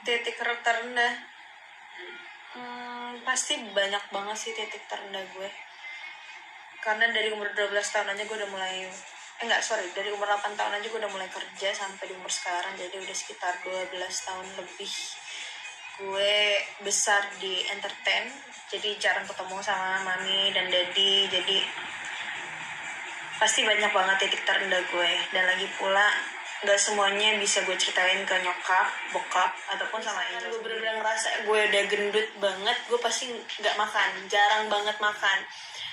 Titik terendah. Pasti banyak banget sih titik terendah gue. Karena dari umur 12 tahun aja gue udah mulai dari umur 8 tahun aja gue udah mulai kerja sampai di umur sekarang. Jadi udah sekitar 12 tahun lebih gue besar di entertain. Jadi jarang ketemu sama mami dan daddy. Jadi pasti banyak banget titik terendah gue. Dan lagi pula gak semuanya bisa gue ceritain ke nyokap, bokap, ataupun sama Angel. Gue bener-bener ngerasa gue udah gendut banget, gue pasti gak makan, jarang banget makan.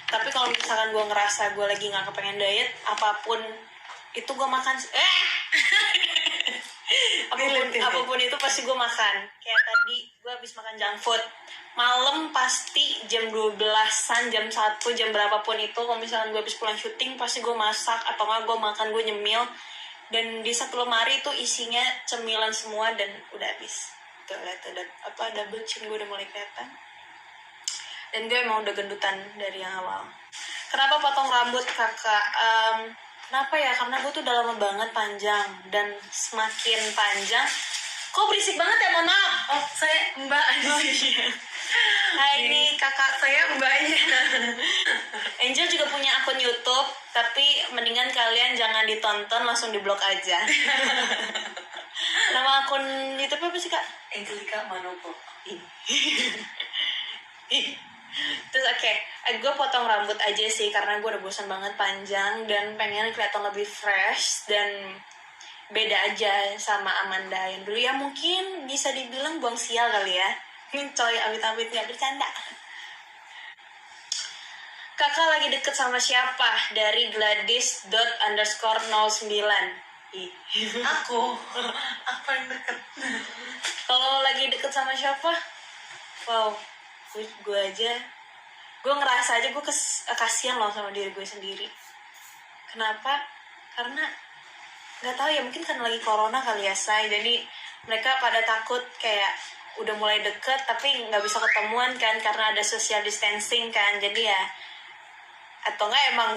Tapi kalau misalkan gue ngerasa gue lagi gak kepengen diet, apapun itu gue makan. Apapun itu pasti gue makan. Kayak tadi gue habis makan junk food malam, pasti jam 12-an, jam 1, jam berapapun itu, kalau misalkan gue habis pulang syuting pasti gue masak, atau nggak gue makan, gue nyemil. Dan di satu lemari itu isinya cemilan semua dan udah habis. Tuh lihat double chin gue udah mulai kelihatan. Dan gue emang udah gendutan dari yang awal. Kenapa potong rambut kakak? Kenapa ya? Karena gue tuh udah lama banget panjang. Dan semakin panjang, kok berisik banget ya, mohon maaf. Oh, saya mbak sih. Hai, ini kakak Saya mbaknya. Angel juga punya akun YouTube, tapi mendingan kalian jangan ditonton, langsung diblok aja. Nama akun YouTube apa sih, Kak? Angelika Manopo. Terus gue potong rambut aja sih karena gue udah bosan banget panjang dan pengen kelihatan lebih fresh dan beda aja sama Amanda yang dulu ya, mungkin bisa dibilang buang sial kali ya. Coy, amit-amit gak bercanda. Kakak lagi deket sama siapa? Dari Gladys._09. Aku yang deket. Kalau lagi deket sama siapa? Wow, gue aja, gue ngerasa aja gue kasihan loh sama diri gue sendiri. Kenapa? Karena nggak tahu ya, mungkin karena lagi corona kali ya, say. Jadi mereka pada takut kayak udah mulai deket tapi nggak bisa ketemuan kan karena ada social distancing kan. Jadi ya, atau nggak emang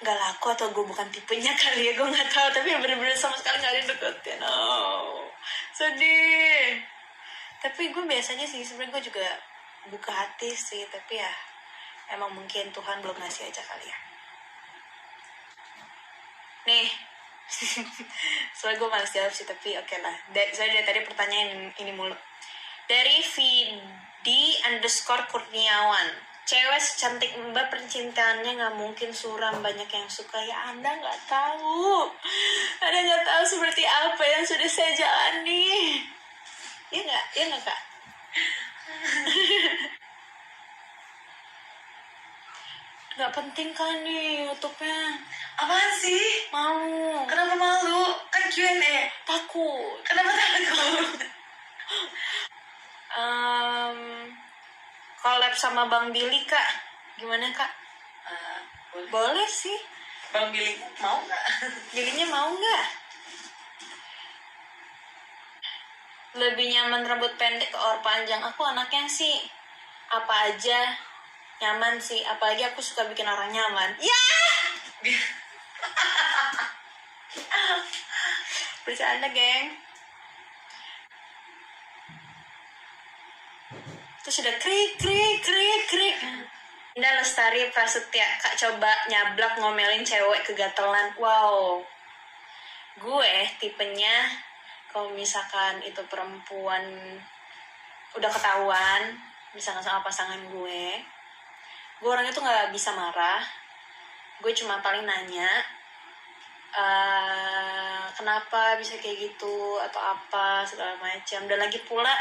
nggak laku atau gue bukan tipenya kali ya, gue nggak tahu. Tapi bener-bener sama sekali nggak ada yang deketin. Oh, sedih. Tapi gue biasanya sih sebenarnya gue juga buka hati sih, tapi ya emang mungkin Tuhan belum ngasih aja kali ya. Nih, soalnya gue malas jawab sih, tapi oke lah. Soalnya dari tadi pertanyaan ini mulu. Dari Vidi_Kurniawan. Cewek secantik Mbak percintaannya gak mungkin suram, banyak yang suka. Ya Anda gak tahu. Anda gak tahu seperti apa yang sudah saya jalani. Iya gak Kak? Gak penting kan nih YouTube-nya. Apaan sih? Mau. Kenapa malu? Kan Q&A. Takut. Kenapa takut? Collab sama Bang Billy, Kak. Gimana, Kak? Boleh sih. Bang Billy mau nggak? Billynya mau nggak? Lebih nyaman rambut pendek or panjang? Aku anaknya sih apa aja nyaman sih. Apalagi aku suka bikin orang nyaman. Ya! Bercanda, geng. Terus udah krik. Indah Lestari Prasetya. Kak coba nyablak ngomelin cewek kegatelan. Wow. Gue tipenya kalau misalkan itu perempuan udah ketahuan misalkan sama pasangan gue orangnya tuh nggak bisa marah. Gue cuma paling nanya kenapa bisa kayak gitu atau apa segala macam. Dan lagi pula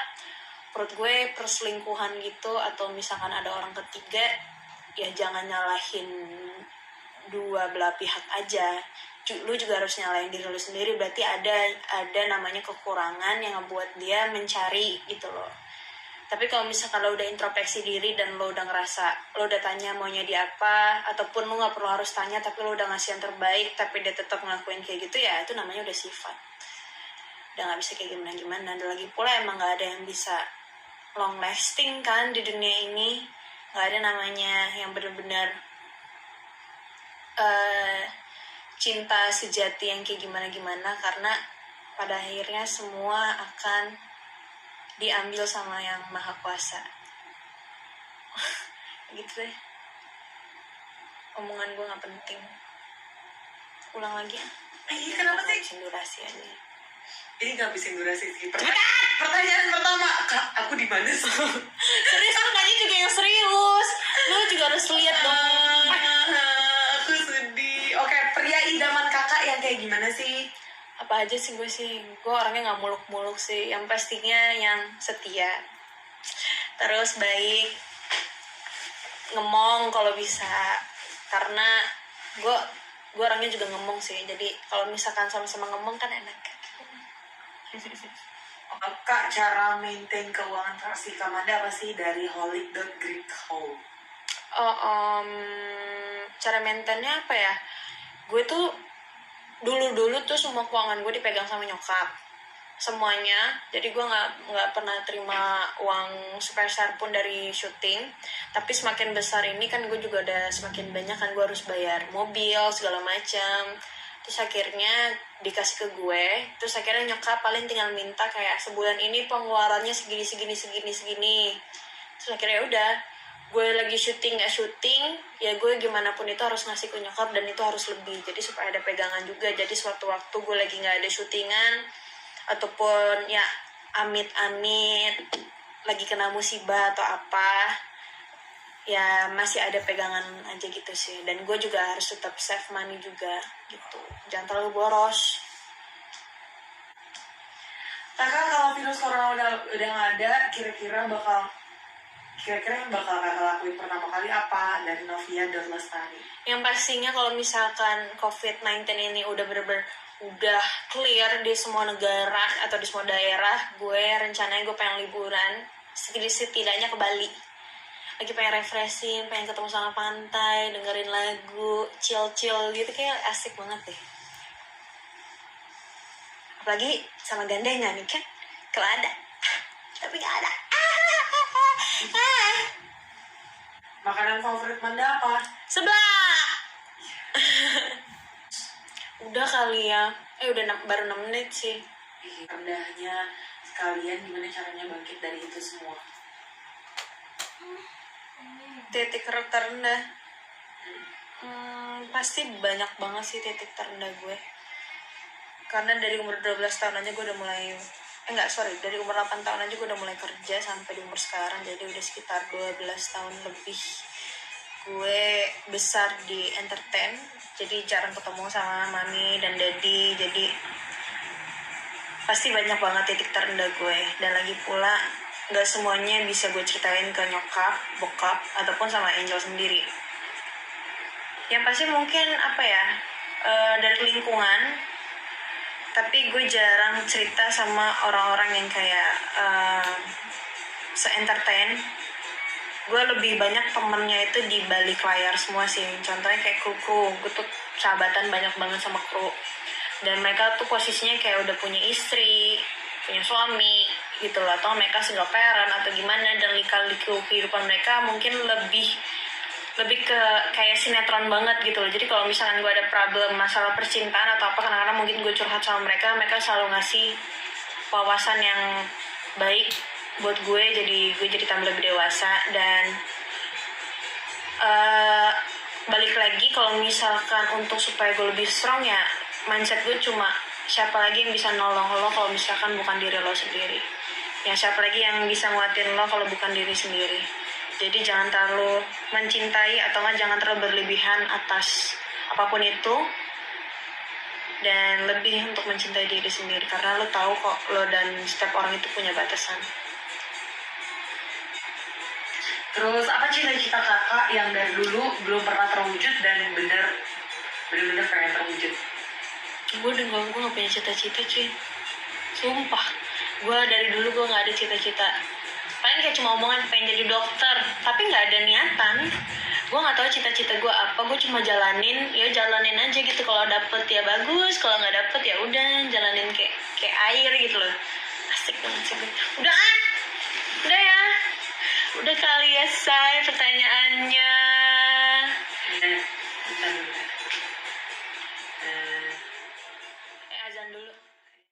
menurut gue perselingkuhan gitu atau misalkan ada orang ketiga, ya jangan nyalahin dua belah pihak aja. Lu juga harus nyalain diri lu sendiri. Berarti ada namanya kekurangan yang ngebuat dia mencari gitu loh. Tapi kalau misalkan lo udah introspeksi diri dan lo udah ngerasa, lo udah tanya maunya dia apa, ataupun lo gak perlu harus tanya tapi lo udah ngasih yang terbaik tapi dia tetap ngelakuin kayak gitu, ya itu namanya udah sifat. Udah gak bisa kayak gimana-gimana. Dan lagi pula emang gak ada yang bisa long lasting kan di dunia ini. Gak ada namanya yang benar-benar cinta sejati yang kayak gimana-gimana. Karena pada akhirnya semua akan diambil sama yang maha kuasa. Gitu deh, omongan gue gak penting. Ulang lagi ya. Kenapa sih? Habisin durasi aja. Ini gak habisin durasi sih. Pertanyaan pertama, Kak, aku di mana sih? Serius, lu nanya juga yang serius. Lu juga harus lihat dong. Aku sedih. Oke, pria idaman kakak yang kayak gimana sih? Apa aja sih gue orangnya nggak muluk-muluk sih. Yang pastinya yang setia, terus baik, ngemong kalau bisa, karena gue orangnya juga ngemong sih. Jadi kalau misalkan sama-sama ngemong kan enak. Kak, cara maintain keuangan versi Kamanda apa sih dari holic.greethole? Cara maintainnya apa ya? Gue tuh dulu tuh semua keuangan gue dipegang sama nyokap, semuanya. Jadi gue nggak pernah terima uang sepeser pun dari syuting. Tapi semakin besar ini kan gue juga udah semakin banyak kan gue harus bayar mobil segala macam. Terus akhirnya dikasih ke gue. Terus akhirnya nyokap paling tinggal minta kayak sebulan ini pengeluarannya segini. Terus akhirnya udah, gue lagi syuting nggak syuting ya gue gimana pun itu harus ngasih ke nyokap, dan itu harus lebih. Jadi supaya ada pegangan juga. Jadi sewaktu-waktu gue lagi nggak ada syutingan ataupun ya amit-amit lagi kena musibah atau apa, ya masih ada pegangan aja gitu sih. Dan gue juga harus tetap save money juga gitu, jangan terlalu boros. Kakak, kalau virus corona udah nggak ada, kira-kira yang bakal kakak lakuin pertama kali apa? Dari Novia Lestari. Yang pastinya kalau misalkan COVID-19 ini udah bener-bener udah clear di semua negara atau di semua daerah, gue rencananya gue pengen liburan setidaknya ke Bali. Lagi pengen refreshing, pengen ketemu sama pantai, dengerin lagu, chill gitu, kayak asik banget deh. Apalagi sama gandengnya nih kan, kalau ada. Tapi gak ada. Makanan favorit Manda apa? Sebelah. Udah kali ya. Baru 6 menit sih. Rendahnya sekalian gimana caranya bangkit dari itu semua? Titik terendah. Pasti banyak banget sih titik terendah gue. Karena dari umur 12 tahun aja gue udah mulai, dari umur 8 tahun aja gue udah mulai kerja sampai di umur sekarang. Jadi udah sekitar 12 tahun lebih gue besar di entertain. Jadi jarang ketemu sama mami dan daddy. Jadi pasti banyak banget titik terendah gue. Dan lagi pula gak semuanya bisa gue ceritain ke nyokap, bokap, ataupun sama Angel sendiri. Yang pasti mungkin dari lingkungan. Tapi gue jarang cerita sama orang-orang yang kayak se-entertain. Gue lebih banyak temennya itu di balik layar semua sih. Contohnya kayak kru. Gue tuh sahabatan banyak banget sama kru. Dan mereka tuh posisinya kayak udah punya istri, punya suami gitu loh. Atau mereka single parent atau gimana. Dan lika-liku kehidupan mereka mungkin lebih ke kayak sinetron banget gitu loh. Jadi kalau misalkan gue ada problem masalah percintaan atau apa, kadang-kadang mungkin gue curhat sama mereka selalu ngasih wawasan yang baik buat gue. Jadi gue jadi tambah lebih dewasa. Dan balik lagi, kalau misalkan untuk supaya gue lebih strong ya, mindset gue cuma siapa lagi yang bisa nolong lo kalau misalkan bukan diri lo sendiri. Ya siapa lagi yang bisa nguatin lo kalau bukan diri sendiri. Jadi jangan terlalu mencintai atau jangan terlalu berlebihan atas apapun itu. Dan lebih untuk mencintai diri sendiri. Karena lo tahu kok lo dan setiap orang itu punya batasan. Terus apa cita-cita kakak yang dari dulu belum pernah terwujud dan bener-bener pengen terwujud? Gue gak punya cita-cita cuy. Sumpah. Gue dari dulu gue gak ada cita-cita. Paling kayak cuma omongan pengen jadi dokter, tapi nggak ada niatan. Gue nggak tahu cita-cita gue apa, gue cuma jalanin aja gitu. Kalau dapet ya bagus, kalau nggak dapet ya udah jalanin kayak air gitu loh. Asik banget sih. Udah ya, udah kali ya say pertanyaannya. Bentar.